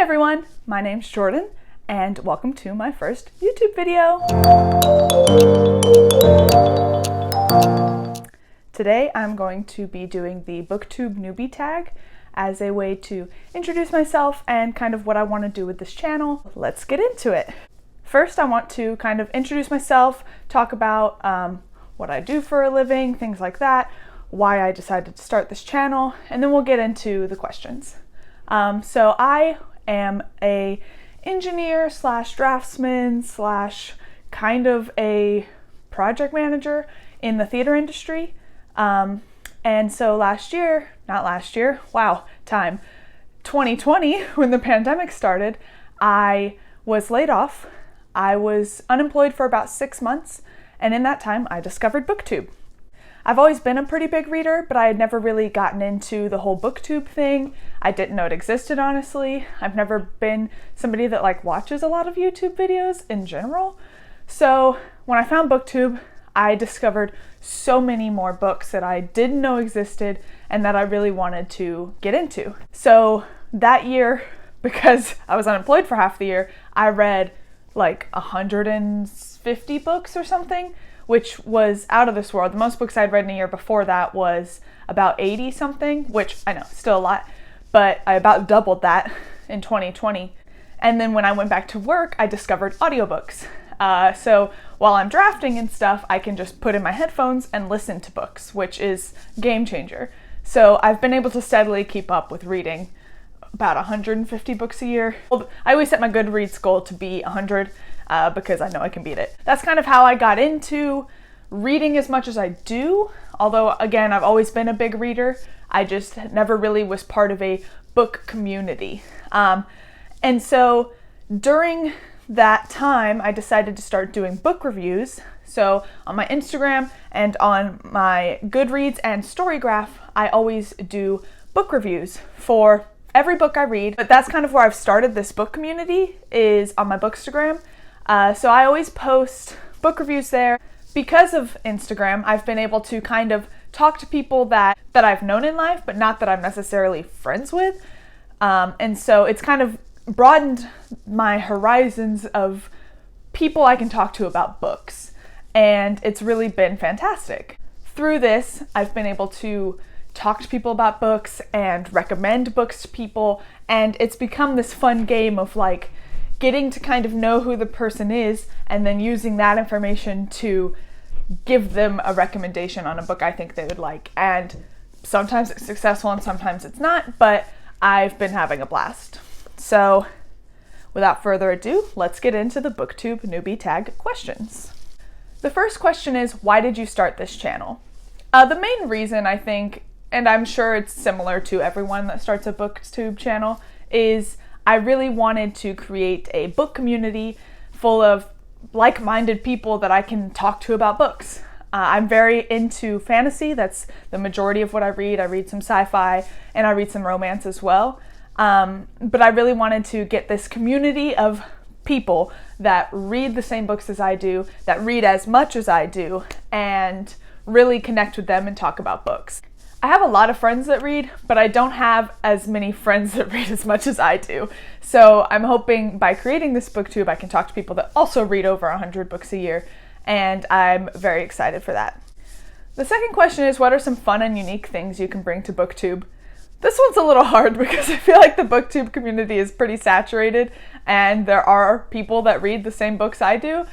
everyone, my name's Jordan and welcome to my first YouTube video. Today I'm going to be doing the Booktube Newbie Tag as a way to introduce myself and kind of what I want to do with this channel. Let's get into it. First, I want to kind of introduce myself, talk about what I do for a living, things like that, why I decided to start this channel, and then we'll get into the questions. So I am a engineer slash draftsman slash kind of a project manager in the theater industry. And so 2020, when the pandemic started, I was laid off. I was unemployed for about 6 months, and in that time I discovered Booktube. I've always been a pretty big reader, but I had never really gotten into the whole Booktube thing. I didn't know it existed, honestly. I've never been somebody that watches a lot of YouTube videos in general. So when I found Booktube, I discovered so many more books that I didn't know existed and that I really wanted to get into. So that year, because I was unemployed for half the year, I read 150 books or something, which was out of this world. The most books I'd read in a year before that was about 80 something, which I know, still a lot, but I about doubled that in 2020. And then when I went back to work, I discovered audiobooks. So while I'm drafting and stuff, I can just put in my headphones and listen to books, which is game changer. So I've been able to steadily keep up with reading about 150 books a year. I always set my Goodreads goal to be 100 because I know I can beat it. That's kind of how I got into reading as much as I do. Although, again, I've always been a big reader. I just never really was part of a book community. And so during that time, I decided to start doing book reviews. So on my Instagram and on my Goodreads and StoryGraph, I always do book reviews for every book I read. But that's kind of where I've started this book community, is on my Bookstagram. So I always post book reviews there. Because of Instagram, I've been able to kind of talk to people that I've known in life, but not that I'm necessarily friends with. And so it's kind of broadened my horizons of people I can talk to about books. And it's really been fantastic. Through this, I've been able to talk to people about books and recommend books to people. And it's become this fun game of getting to kind of know who the person is and then using that information to give them a recommendation on a book I think they would like. And sometimes it's successful and sometimes it's not, but I've been having a blast. So without further ado, let's get into the Booktube Newbie Tag questions. The first question is, why did you start this channel? The main reason, I think, and I'm sure it's similar to everyone that starts a Booktube channel, is I really wanted to create a book community full of like-minded people that I can talk to about books. I'm very into fantasy. That's the majority of what I read. I read some sci-fi and I read some romance as well. But I really wanted to get this community of people that read the same books as I do, that read as much as I do, and really connect with them and talk about books. I have a lot of friends that read, but I don't have as many friends that read as much as I do. So I'm hoping by creating this Booktube, I can talk to people that also read over 100 books a year, and I'm very excited for that. The second question is, what are some fun and unique things you can bring to Booktube? This one's a little hard because I feel like the Booktube community is pretty saturated and there are people that read the same books I do.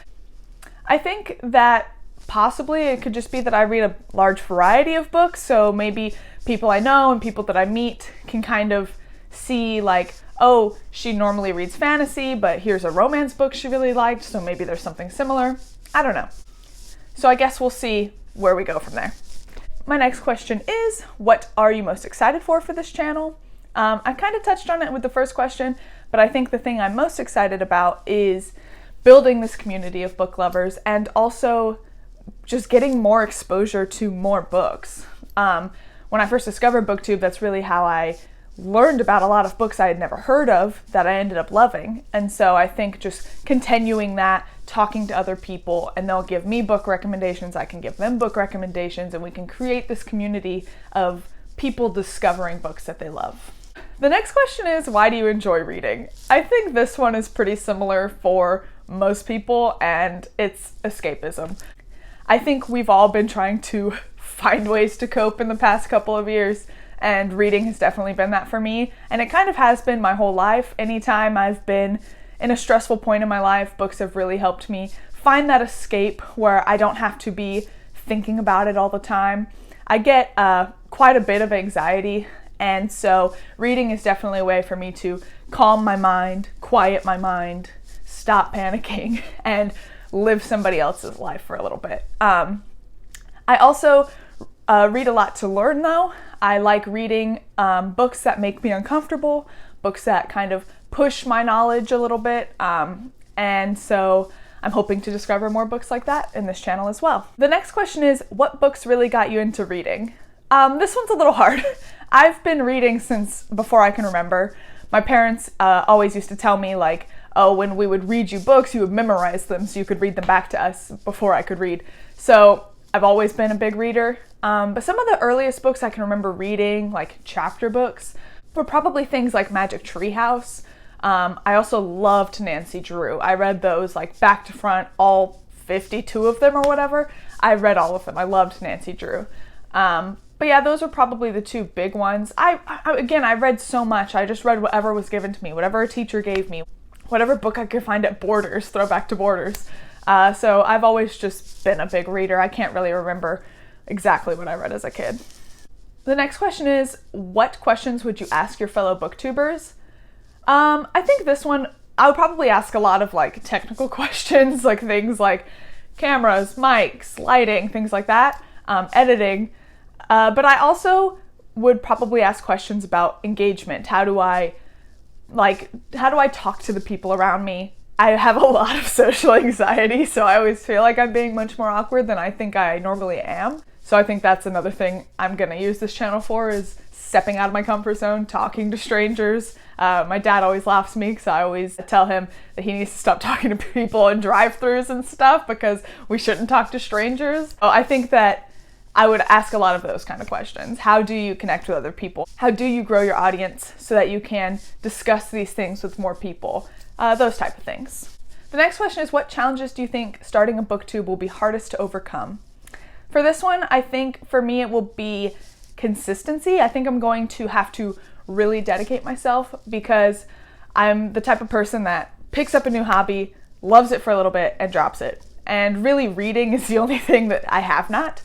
I think that possibly it could just be that I read a large variety of books, so maybe people I know and people that I meet can kind of see oh, she normally reads fantasy, but here's a romance book she really liked, so maybe there's something similar. I don't know. So I guess we'll see where we go from there. My next question is, what are you most excited for this channel? I kind of touched on it with the first question, but I think the thing I'm most excited about is building this community of book lovers and also just getting more exposure to more books. When I first discovered Booktube, that's really how I learned about a lot of books I had never heard of that I ended up loving. And so I think just continuing that, talking to other people, and they'll give me book recommendations, I can give them book recommendations, and we can create this community of people discovering books that they love. The next question is, why do you enjoy reading? I think this one is pretty similar for most people, and it's escapism. I think we've all been trying to find ways to cope in the past couple of years, and reading has definitely been that for me, and it kind of has been my whole life. Anytime I've been in a stressful point in my life, books have really helped me find that escape where I don't have to be thinking about it all the time. I get quite a bit of anxiety, and so reading is definitely a way for me to calm my mind, quiet my mind, stop panicking, and live somebody else's life for a little bit. I also read a lot to learn, though. I like reading books that make me uncomfortable, books that kind of push my knowledge a little bit, and so I'm hoping to discover more books like that in this channel as well. The next question is, what books really got you into reading? This one's a little hard. I've been reading since before I can remember. My parents always used to tell me, like, oh, when we would read you books, you would memorize them so you could read them back to us before I could read. So I've always been a big reader. But some of the earliest books I can remember reading, like chapter books, were probably things like Magic Tree House. I also loved Nancy Drew. I read those like back to front, all 52 of them or whatever. I read all of them. I loved Nancy Drew. But yeah, those were probably the two big ones. I read so much. I just read whatever was given to me, whatever a teacher gave me, whatever book I could find at Borders, throwback to Borders. So I've always just been a big reader. I can't really remember exactly what I read as a kid. The next question is, what questions would you ask your fellow booktubers? I think this one, I would probably ask a lot of like technical questions, like things like cameras, mics, lighting, things like that, editing. But I also would probably ask questions about engagement. How do I talk to the people around me? I have a lot of social anxiety, so I always feel like I'm being much more awkward than I think I normally am. So I think that's another thing I'm gonna use this channel for, is stepping out of my comfort zone, talking to strangers. My dad always laughs at me because I always tell him that he needs to stop talking to people in drive-thrus and stuff because we shouldn't talk to strangers. So I think that I would ask a lot of those kind of questions. How do you connect with other people? How do you grow your audience so that you can discuss these things with more people? Those type of things. The next question is, what challenges do you think starting a booktube will be hardest to overcome? For this one, I think for me it will be consistency. I think I'm going to have to really dedicate myself because I'm the type of person that picks up a new hobby, loves it for a little bit, and drops it. And really, reading is the only thing that I have not.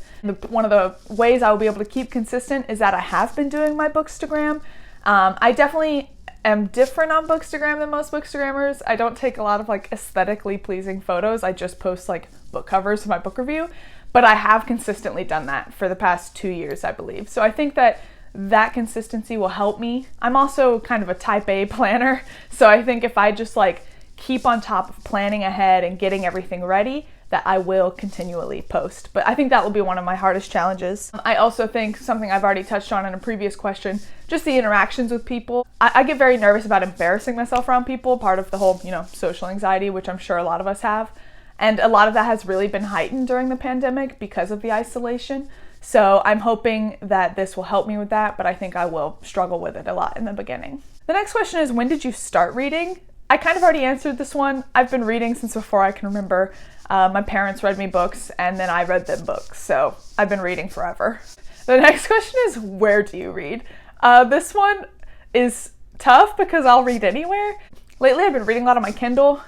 One of the ways I will be able to keep consistent is that I have been doing my Bookstagram. I definitely am different on Bookstagram than most Bookstagrammers. I don't take a lot of like aesthetically pleasing photos. I just post like book covers for my book review. But I have consistently done that for the past 2 years, I believe. So I think that consistency will help me. I'm also kind of a type A planner. So I think if I just like keep on top of planning ahead and getting everything ready, that I will continually post. But I think that will be one of my hardest challenges. I also think something I've already touched on in a previous question, just the interactions with people. I get very nervous about embarrassing myself around people, part of the whole, social anxiety, which I'm sure a lot of us have. And a lot of that has really been heightened during the pandemic because of the isolation. So I'm hoping that this will help me with that, but I think I will struggle with it a lot in the beginning. The next question is, when did you start reading? I kind of already answered this one. I've been reading since before I can remember. My parents read me books and then I read them books. So I've been reading forever. The next question is, where do you read? This one is tough because I'll read anywhere. Lately, I've been reading a lot on my Kindle.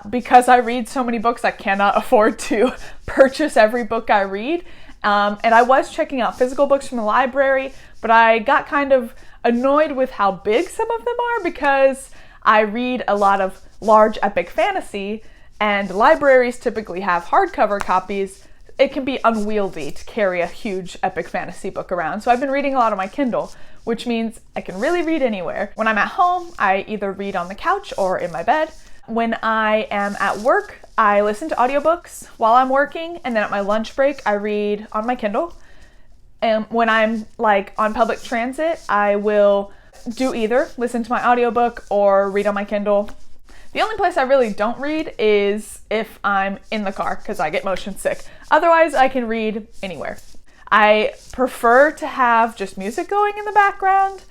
Because I read so many books, I cannot afford to purchase every book I read. And I was checking out physical books from the library, but I got kind of annoyed with how big some of them are because I read a lot of large epic fantasy, and libraries typically have hardcover copies. It can be unwieldy to carry a huge epic fantasy book around. So I've been reading a lot on my Kindle, which means I can really read anywhere. When I'm at home, I either read on the couch or in my bed. When I am at work, I listen to audiobooks while I'm working, and then at my lunch break, I read on my Kindle. And when I'm like on public transit, I will do either listen to my audiobook or read on my Kindle. The only place I really don't read is if I'm in the car because I get motion sick. Otherwise, I can read anywhere. I prefer to have just music going in the background.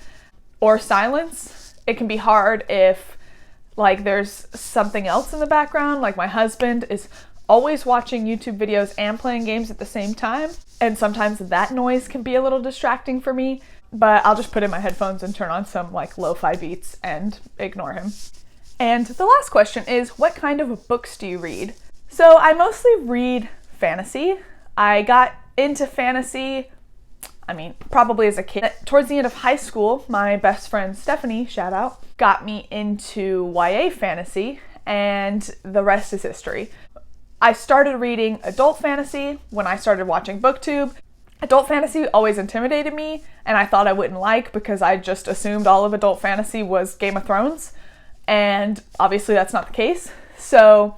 or silence. It can be hard if like there's something else in the background, like my husband is always watching YouTube videos and playing games at the same time, and sometimes that noise can be a little distracting for me, but I'll just put in my headphones and turn on some like lo-fi beats and ignore him. And the last question is, what kind of books do you read? So I mostly read fantasy. I got into fantasy, probably as a kid. Towards the end of high school, my best friend Stephanie, shout out, got me into YA fantasy, and the rest is history. I started reading adult fantasy when I started watching Booktube. Adult fantasy always intimidated me, and I thought I wouldn't like because I just assumed all of adult fantasy was Game of Thrones, and obviously that's not the case. So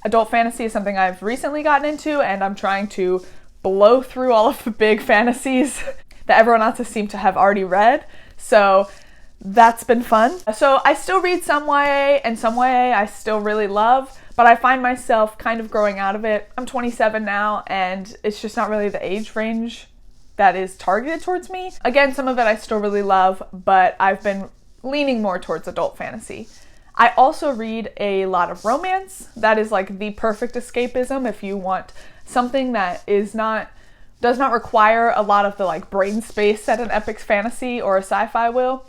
adult fantasy is something I've recently gotten into, and I'm trying to blow through all of the big fantasies that everyone else seems to have already read. So that's been fun. So I still read some YA, and some YA I still really love, but I find myself kind of growing out of it. I'm 27 now, and it's just not really the age range that is targeted towards me. Again, some of it I still really love, but I've been leaning more towards adult fantasy. I also read a lot of romance. That is like the perfect escapism if you want something that does not require a lot of the like brain space that an epic fantasy or a sci-fi will.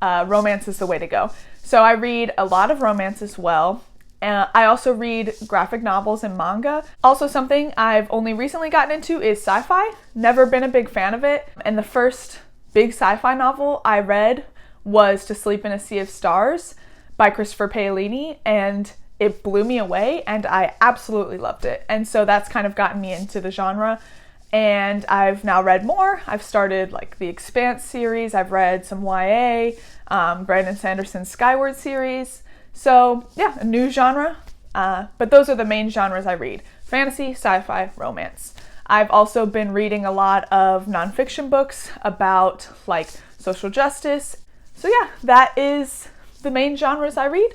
Romance is the way to go. So I read a lot of romance as well. I also read graphic novels and manga. Also, something I've only recently gotten into is sci-fi. Never been a big fan of it. And the first big sci-fi novel I read was To Sleep in a Sea of Stars by Christopher Paolini, and it blew me away, and I absolutely loved it. And so that's kind of gotten me into the genre. And I've now read more. I've started like the Expanse series. I've read some YA, Brandon Sanderson's Skyward series. So yeah, a new genre, but those are the main genres I read: fantasy, sci-fi, romance. I've also been reading a lot of nonfiction books about like social justice. So yeah, that is the main genres I read,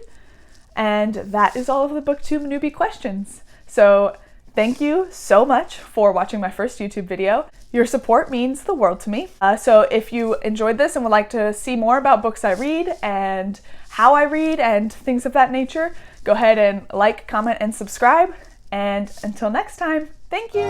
and that is all of the Booktube Newbie questions. So thank you so much for watching my first YouTube video. Your support means the world to me. So if you enjoyed this and would like to see more about books I read and how I read and things of that nature, go ahead and like, comment, and subscribe. And until next time, thank you.